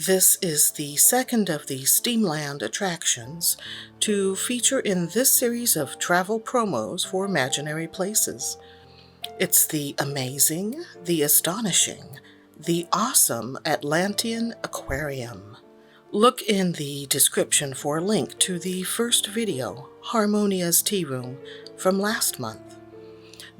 This is the second of the Steamland attractions to feature in this series of travel promos for imaginary places. It's the amazing, the astonishing, the awesome Atlantean Aquarium. Look in the description for a link to the first video, Harmonia's Tea Room, from last month.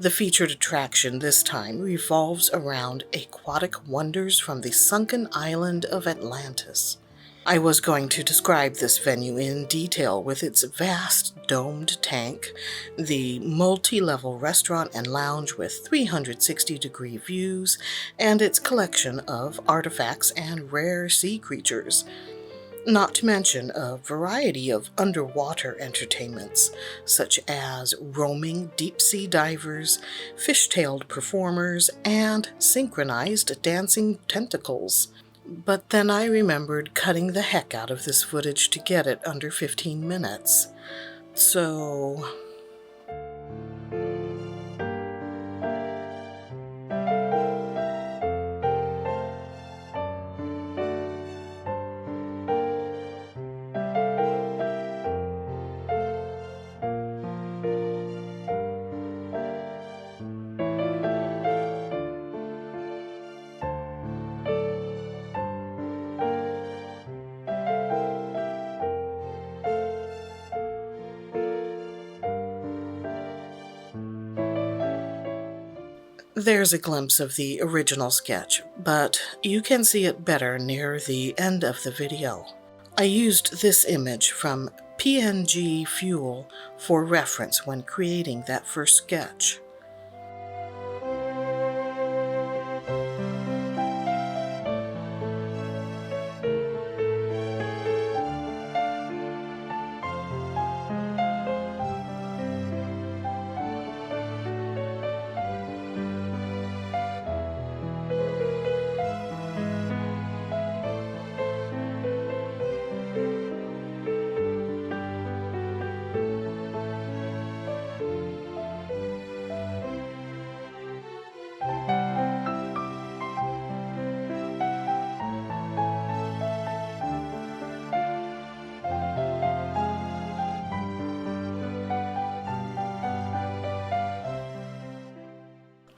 The featured attraction this time revolves around aquatic wonders from the sunken island of Atlantis. I was going to describe this venue in detail with its vast domed tank, the multi-level restaurant and lounge with 360-degree views, and its collection of artifacts and rare sea creatures. Not to mention a variety of underwater entertainments, such as roaming deep-sea divers, fish-tailed performers, and synchronized dancing tentacles. But then I remembered cutting the heck out of this footage to get it under 15 minutes. So there's a glimpse of the original sketch, but you can see it better near the end of the video. I used this image from PNG Fuel for reference when creating that first sketch.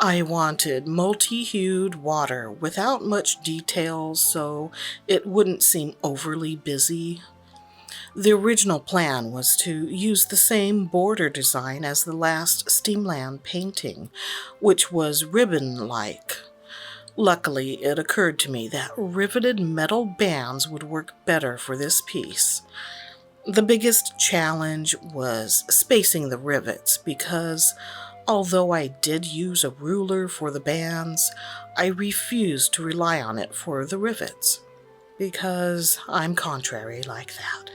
I wanted multi-hued water without much detail so it wouldn't seem overly busy. The original plan was to use the same border design as the last Steamland painting, which was ribbon-like. Luckily, it occurred to me that riveted metal bands would work better for this piece. The biggest challenge was spacing the rivets because, although I did use a ruler for the bands, I refused to rely on it for the rivets, because I'm contrary like that.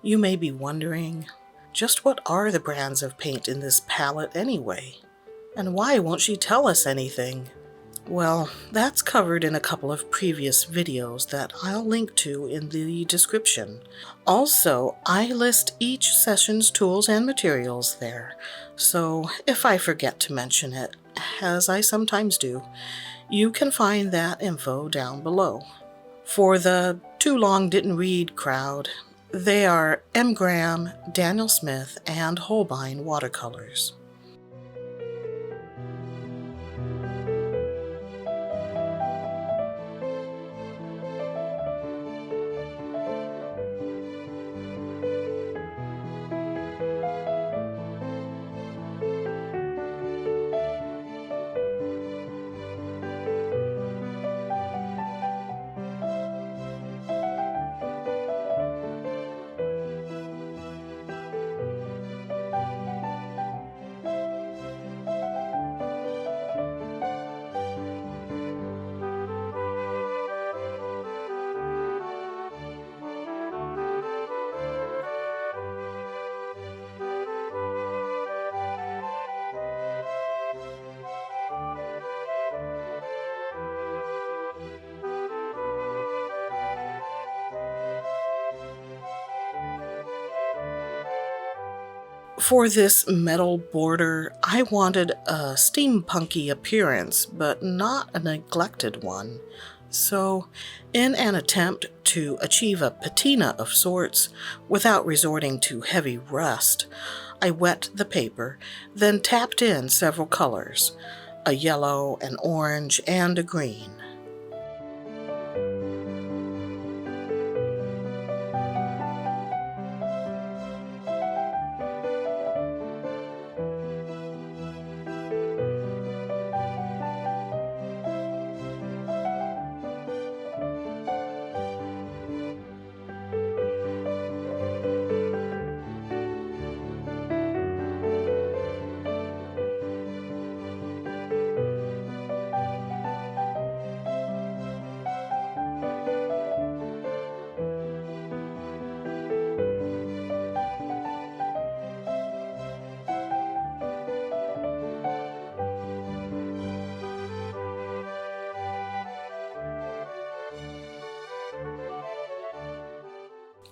You may be wondering, just what are the brands of paint in this palette anyway? And why won't she tell us anything? Well, that's covered in a couple of previous videos that I'll link to in the description. Also, I list each session's tools and materials there, so if I forget to mention it, as I sometimes do, you can find that info down below. For the too long didn't read crowd, they are M. Graham, Daniel Smith, and Holbein watercolors. For this metal border, I wanted a steampunky appearance, but not a neglected one. So, in an attempt to achieve a patina of sorts without resorting to heavy rust, I wet the paper, then tapped in several colors, a yellow, an orange, and a green.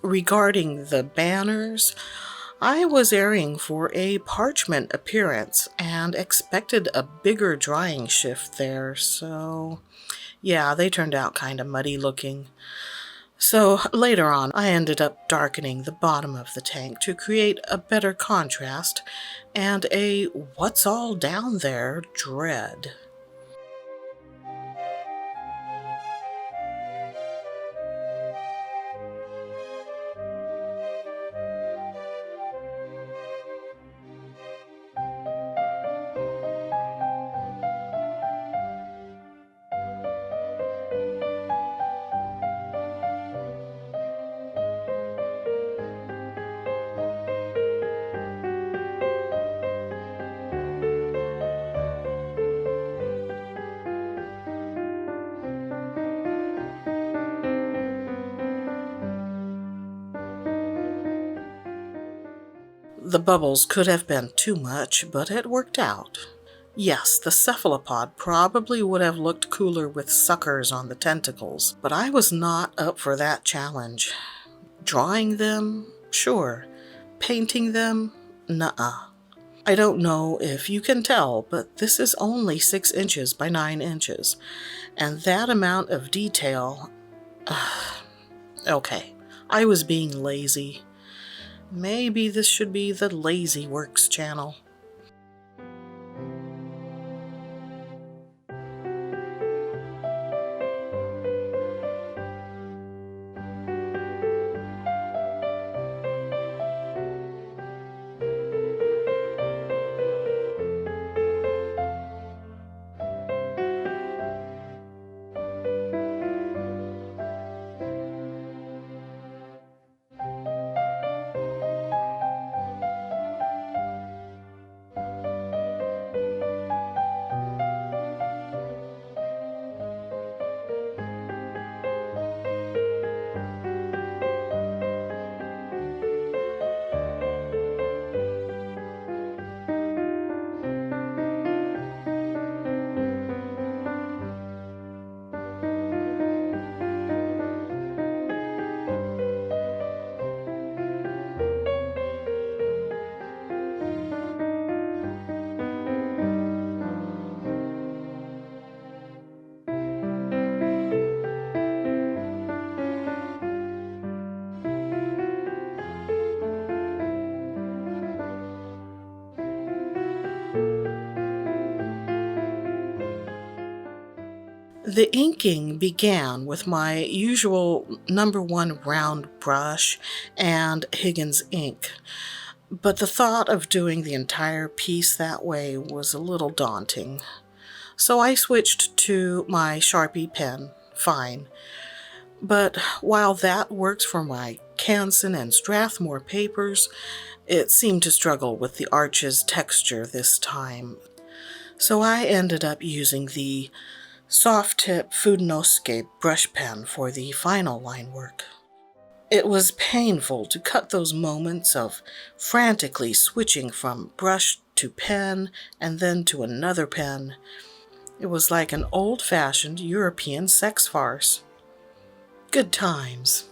Regarding the banners, I was aiming for a parchment appearance and expected a bigger drying shift there, so yeah, they turned out kind of muddy looking. So later on, I ended up darkening the bottom of the tank to create a better contrast and a what's all down there dread. The bubbles could have been too much, but it worked out. Yes, the cephalopod probably would have looked cooler with suckers on the tentacles, but I was not up for that challenge. Drawing them? Sure. Painting them? Nuh-uh. I don't know if you can tell, but this is only 6 inches by 9 inches, and that amount of detail... Okay, I was being lazy. Maybe this should be the Lazy Works channel. The inking began with my usual #1 round brush and Higgins ink, but the thought of doing the entire piece that way was a little daunting. So I switched to my Sharpie pen, fine. But while that works for my Canson and Strathmore papers, it seemed to struggle with the arch's texture this time. So I ended up using the soft tip Fudenosuke brush pen for the final line work. It was painful to cut those moments of frantically switching from brush to pen and then to another pen. It was like an old-fashioned European sex farce. Good times.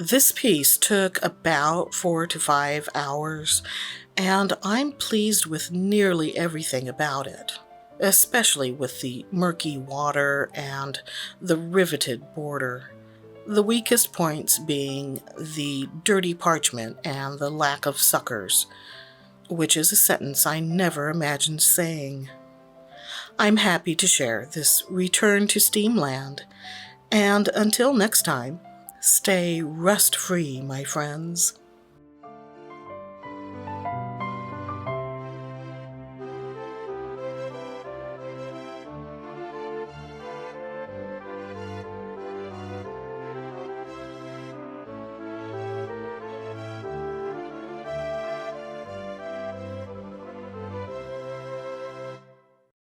This piece took about 4 to 5 hours, and I'm pleased with nearly everything about it, especially with the murky water and the riveted border. The weakest points being the dirty parchment and the lack of suckers, which is a sentence I never imagined saying. I'm happy to share this return to Steamland, and until next time, stay rust-free, my friends.